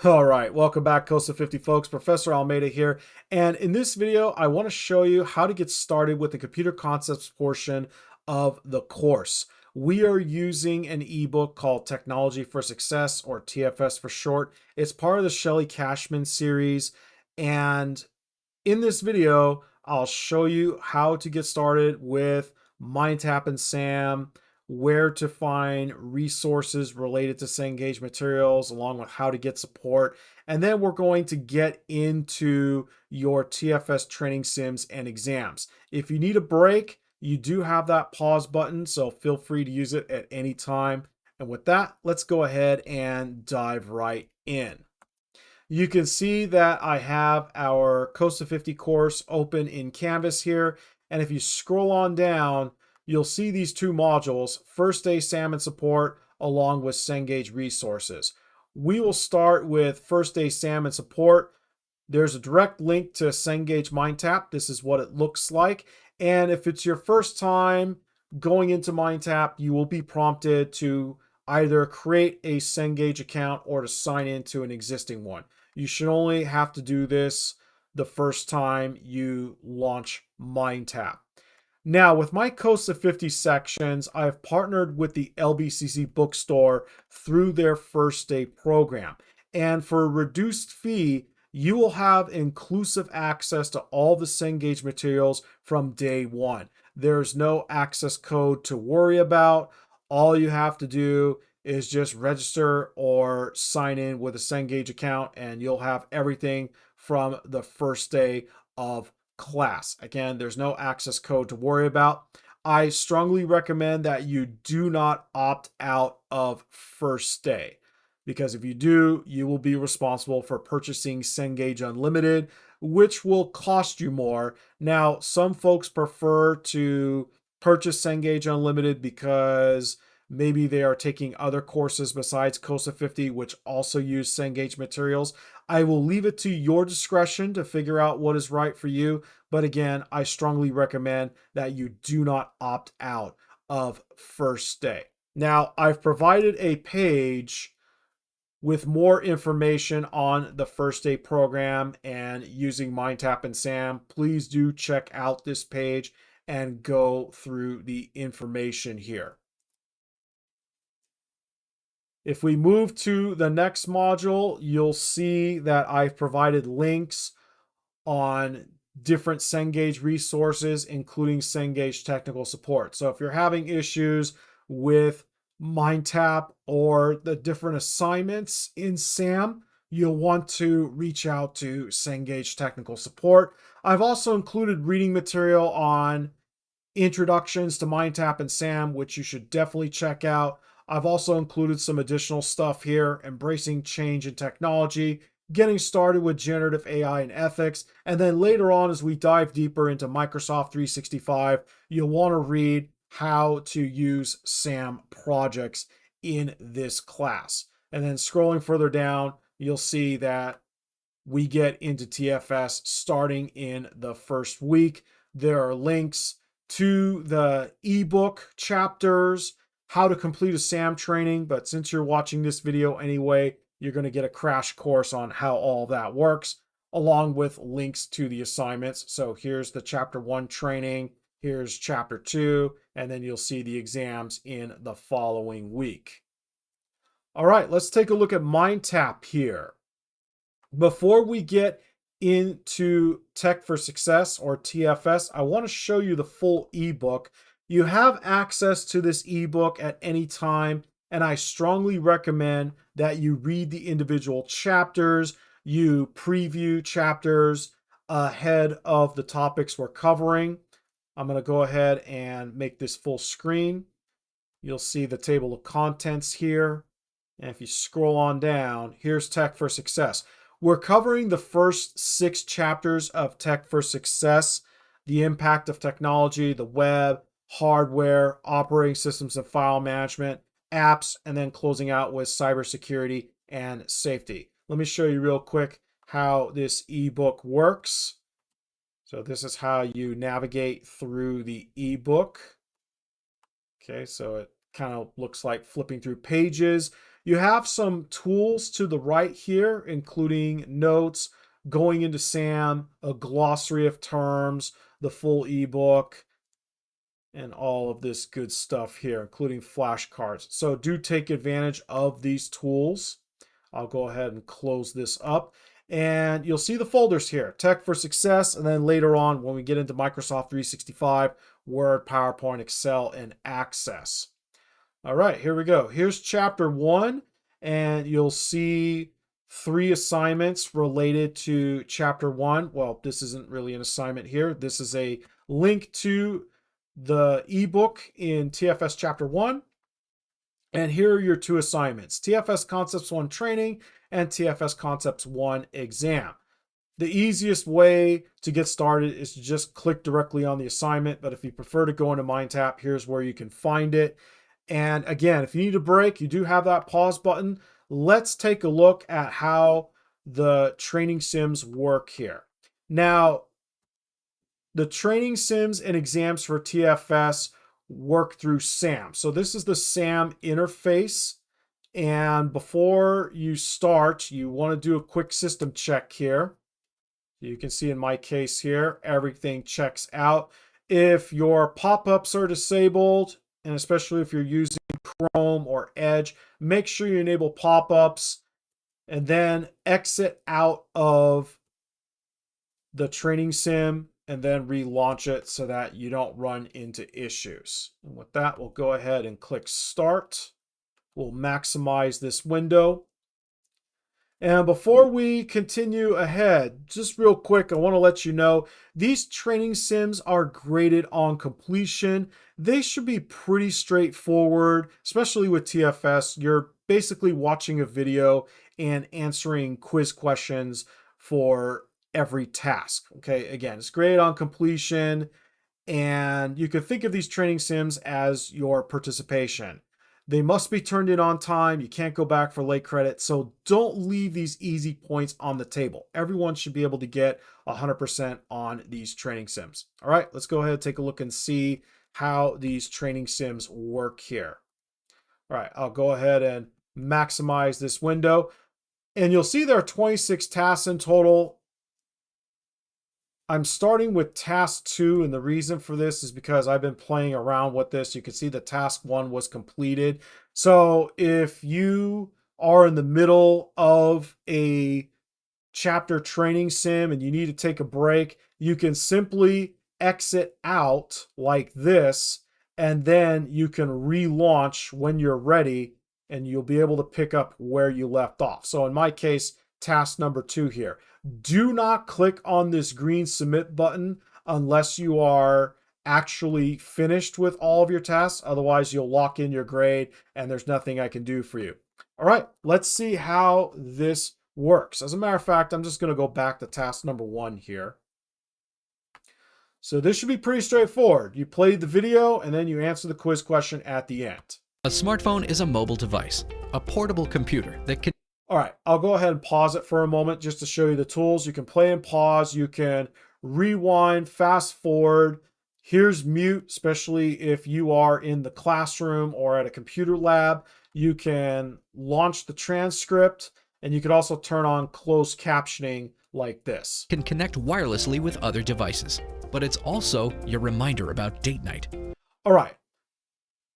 All right, welcome back, COSA 50 folks. Professor Almeida here. And in this video, I want to show you how to get started with the computer concepts portion of the course. We are using an ebook called Technology for Success, or TFS for short. It's part of the Shelley Cashman series. And in this video, I'll show you how to get started with MindTap and SAM, where to find resources related to Cengage materials, along with how to get support. And then we're going to get into your TFS training sims and exams. If you need a break, you do have that pause button, so feel free to use it at any time. And with that, let's go ahead and dive right in. You can see that I have our COSA 50 course open in Canvas here. And if you scroll on down, you'll see these two modules, First Day Salmon Support, along with Cengage Resources. We will start with First Day Salmon Support. There's a direct link to Cengage MindTap. This is what it looks like. And if it's your first time going into MindTap, you will be prompted to either create a Cengage account or to sign into an existing one. You should only have to do this the first time you launch MindTap. Now, with my COSA 50 sections, I've partnered with the LBCC bookstore through their First Day program. And for a reduced fee, you will have inclusive access to all the Cengage materials from day one. There's no access code to worry about. All you have to do is just register or sign in with a Cengage account, and you'll have everything from the first day of class. Again, there's no access code to worry about. I strongly recommend that you do not opt out of First Day, because if you do, you will be responsible for purchasing Cengage Unlimited, which will cost you more. Now, some folks prefer to purchase Cengage Unlimited because maybe they are taking other courses besides COSA 50, which also use Cengage materials. I will leave it to your discretion to figure out what is right for you. But again, I strongly recommend that you do not opt out of First Day. Now, I've provided a page with more information on the First Day program and using MindTap and SAM. Please do check out this page and go through the information here. If we move to the next module, you'll see that I've provided links on different Cengage resources, including Cengage technical support. So if you're having issues with MindTap or the different assignments in SAM, you'll want to reach out to Cengage technical support. I've also included reading material on introductions to MindTap and SAM, which you should definitely check out. I've also included some additional stuff here, embracing change in technology, getting started with generative AI and ethics, and then later on, as we dive deeper into Microsoft 365, you'll want to read how to use SAM projects in this class. And then scrolling further down, you'll see that we get into TFS starting in the first week. There are links to the ebook chapters, how to complete a SAM training, but since you're watching this video anyway, you're going to get a crash course on how all that works, along with links to the assignments. So here's the chapter 1 training, here's chapter 2, and then you'll see the exams in the following week. All right, let's take a look at MindTap here. Before we get into Tech for Success, or TFS, I want to show you the full ebook. You have access to this ebook at any time, and I strongly recommend that you read the individual chapters, you preview chapters ahead of the topics we're covering. I'm going to go ahead and make this full screen. You'll see the table of contents here. And if you scroll on down, here's Tech for Success. We're covering the first 6 chapters of Tech for Success, the impact of technology, the web, hardware, operating systems and file management, apps, and then closing out with cybersecurity and safety. Let me show you real quick how this ebook works. So this is how you navigate through the ebook. Okay, so it kind of looks like flipping through pages. You have some tools to the right here, including notes, going into SAM, a glossary of terms, the full ebook, and all of this good stuff here, including flashcards. So do take advantage of these tools. I'll go ahead and close this up. And you'll see the folders here, Tech for Success, and then later on when we get into Microsoft 365, Word, PowerPoint, Excel, and Access. All right, here we go. Here's chapter 1, and you'll see 3 assignments related to chapter 1. Well, this isn't really an assignment here. This is a link to the ebook in TFS chapter 1. And here are your 2 assignments, TFS Concepts 1 training and TFS Concepts 1 exam. The easiest way to get started is to just click directly on the assignment, but if you prefer to go into MindTap, here's where you can find it. And again, if you need a break, you do have that pause button. Let's take a look at how the training sims work here. Now, the training sims and exams for TFS work through SAM. So this is the SAM interface. And before you start, you want to do a quick system check here. You can see in my case here, everything checks out. If your pop-ups are disabled, and especially if you're using Chrome or Edge, make sure you enable pop-ups and then exit out of the training sim and then relaunch it so that you don't run into issues. And with that, we'll go ahead and click Start. We'll maximize this window. And before we continue ahead, just real quick, I want to let you know, these training sims are graded on completion. They should be pretty straightforward, especially with TFS. You're basically watching a video and answering quiz questions for every task. Okay, again, it's graded on completion, and you can think of these training sims as your participation. They must be turned in on time. You can't go back for late credit. So don't leave these easy points on the table. Everyone should be able to get 100% on these training sims. All right, let's go ahead and take a look and see how these training sims work here. All right, I'll go ahead and maximize this window. And you'll see there are 26 tasks in total. I'm starting with task 2, and the reason for this is because I've been playing around with this. You can see that task 1 was completed. So if you are in the middle of a chapter training sim and you need to take a break, you can simply exit out like this, and then you can relaunch when you're ready, and you'll be able to pick up where you left off. So in my case, task number 2 here. Do not click on this green submit button unless you are actually finished with all of your tasks. Otherwise, you'll lock in your grade and there's nothing I can do for you. All right, let's see how this works. As a matter of fact, I'm just going to go back to task number 1 here. So this should be pretty straightforward. You play the video and then you answer the quiz question at the end. A smartphone is a mobile device, a portable computer that can... All right, I'll go ahead and pause it for a moment just to show you the tools. You can play and pause. You can rewind, fast forward. Here's mute, especially if you are in the classroom or at a computer lab. You can launch the transcript, and you can also turn on closed captioning like this. Can connect wirelessly with other devices, but it's also your reminder about date night. All right.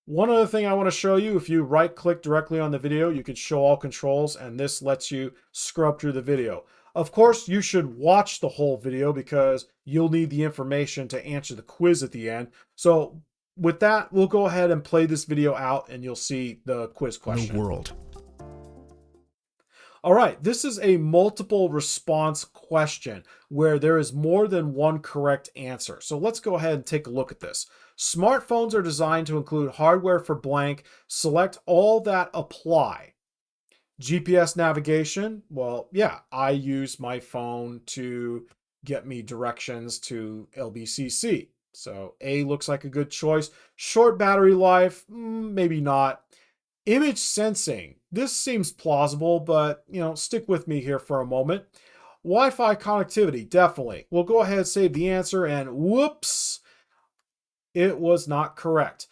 One other thing I want to show you, if you right click directly on the video, you can show all controls, and this lets you scrub through the video. Of course, you should watch the whole video because you'll need the information to answer the quiz at the end. So with that, we'll go ahead and play this video out and you'll see the quiz question. The world. All right, this is a multiple response question where there is more than one correct answer. So let's go ahead and take a look at this. Smartphones are designed to include hardware for blank. Select all that apply. GPS navigation. Well, yeah, I use my phone to get me directions to LBCC. So A looks like a good choice. Short battery life, maybe not. Image sensing. This seems plausible, but stick with me here for a moment. Wi-Fi connectivity, definitely. We'll go ahead and save the answer, and whoops, it was not correct.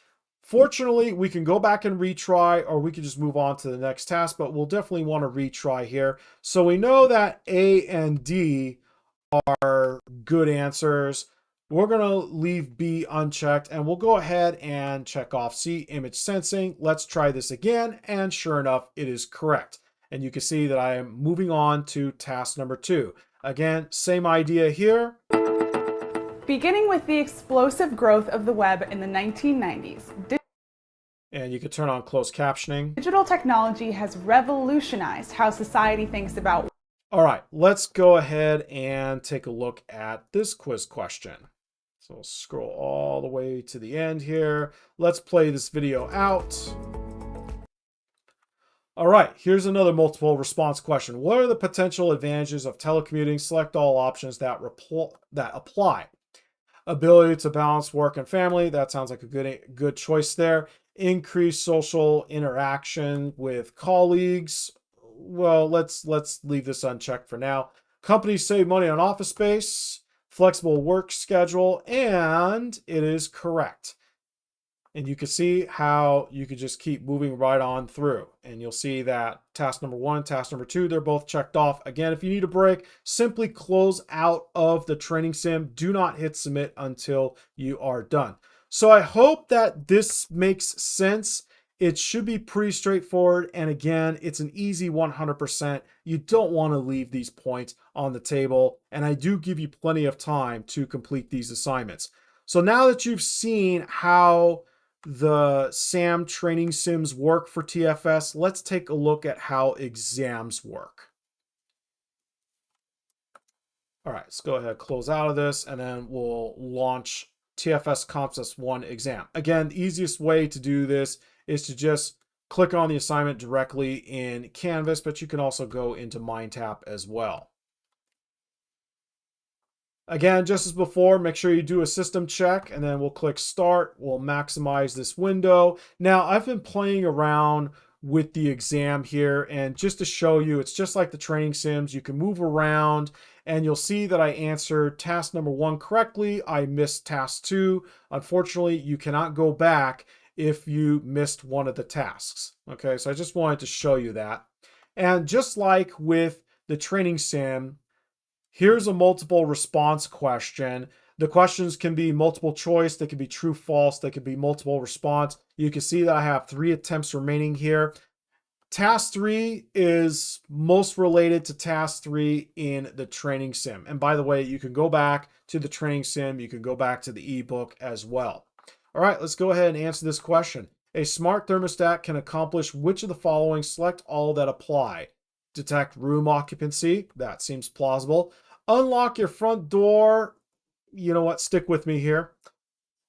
Fortunately, we can go back and retry, or we can just move on to the next task, but we'll definitely want to retry here. So we know that A and D are good answers. We're going to leave B unchecked, and we'll go ahead and check off C, image sensing. Let's try this again, and sure enough, it is correct. And you can see that I am moving on to task number 2. Again, same idea here. Beginning with the explosive growth of the web in the 1990s, and you can turn on closed captioning. Digital technology has revolutionized how society thinks about. All right, let's go ahead and take a look at this quiz question. So we'll scroll all the way to the end here. Let's play this video out. All right, here's another multiple response question. What are the potential advantages of telecommuting? Select all options that apply. Ability to balance work and family. That sounds like a good choice there. Increase social interaction with colleagues. Well, let's leave this unchecked for now. Companies save money on office space, flexible work schedule, and it is correct. And you can see how you could just keep moving right on through. And you'll see that task number 1, task number 2, they're both checked off. Again, if you need a break, simply close out of the training sim. Do not hit submit until you are done. So I hope that this makes sense. It should be pretty straightforward. And again, it's an easy 100%. You don't want to leave these points on the table. And I do give you plenty of time to complete these assignments. So now that you've seen how the SAM training sims work for TFS, let's take a look at how exams work. All right, let's go ahead and close out of this, and then we'll launch TFS Concepts 1 exam. Again, the easiest way to do this is to just click on the assignment directly in Canvas, but you can also go into MindTap as well. Again, just as before, make sure you do a system check, and then we'll click Start. We'll maximize this window. Now, I've been playing around with the exam here, and just to show you, it's just like the training sims. You can move around, and you'll see that I answered task number 1 correctly. I missed task 2. Unfortunately, you cannot go back if you missed one of the tasks. Okay, so I just wanted to show you that. And just like with the training sim, here's a multiple response question. The questions can be multiple choice, they can be true, false, they can be multiple response. You can see that I have 3 attempts remaining here. Task 3 is most related to task 3 in the training sim. And by the way, you can go back to the training sim, you can go back to the ebook as well. All right, let's go ahead and answer this question. A smart thermostat can accomplish which of the following? Select all that apply. Detect room occupancy, that seems plausible. Unlock your front door. You know what? Stick with me here.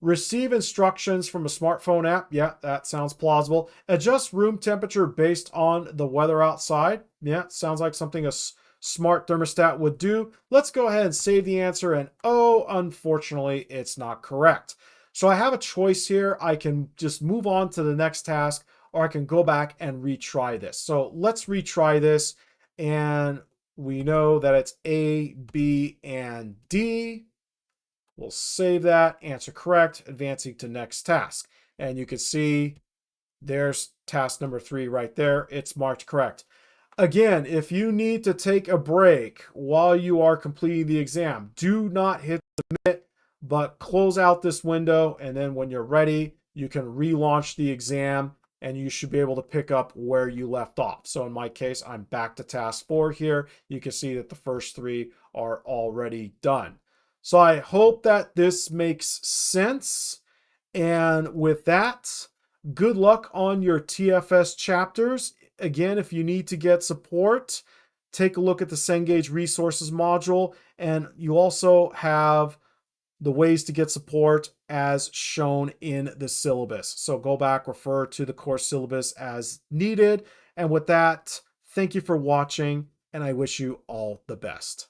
Receive instructions from a smartphone app. Yeah, that sounds plausible. Adjust room temperature based on the weather outside. Yeah, sounds like something a smart thermostat would do. Let's go ahead and save the answer. And oh, unfortunately, it's not correct. So I have a choice here. I can just move on to the next task, or I can go back and retry this. So let's retry this. And we know that it's A, B, and D. We'll save that, answer correct, advancing to next task. And you can see there's task number 3 right there. It's marked correct. Again, if you need to take a break while you are completing the exam, do not hit submit, but close out this window. And then when you're ready, you can relaunch the exam and you should be able to pick up where you left off. So in my case, I'm back to task 4 here. You can see that the first 3 are already done. So I hope that this makes sense. And with that, good luck on your TFS chapters. Again, if you need to get support, take a look at the Cengage resources module. And you also have the ways to get support as shown in the syllabus. So go back, refer to the course syllabus as needed. And with that, thank you for watching, and I wish you all the best.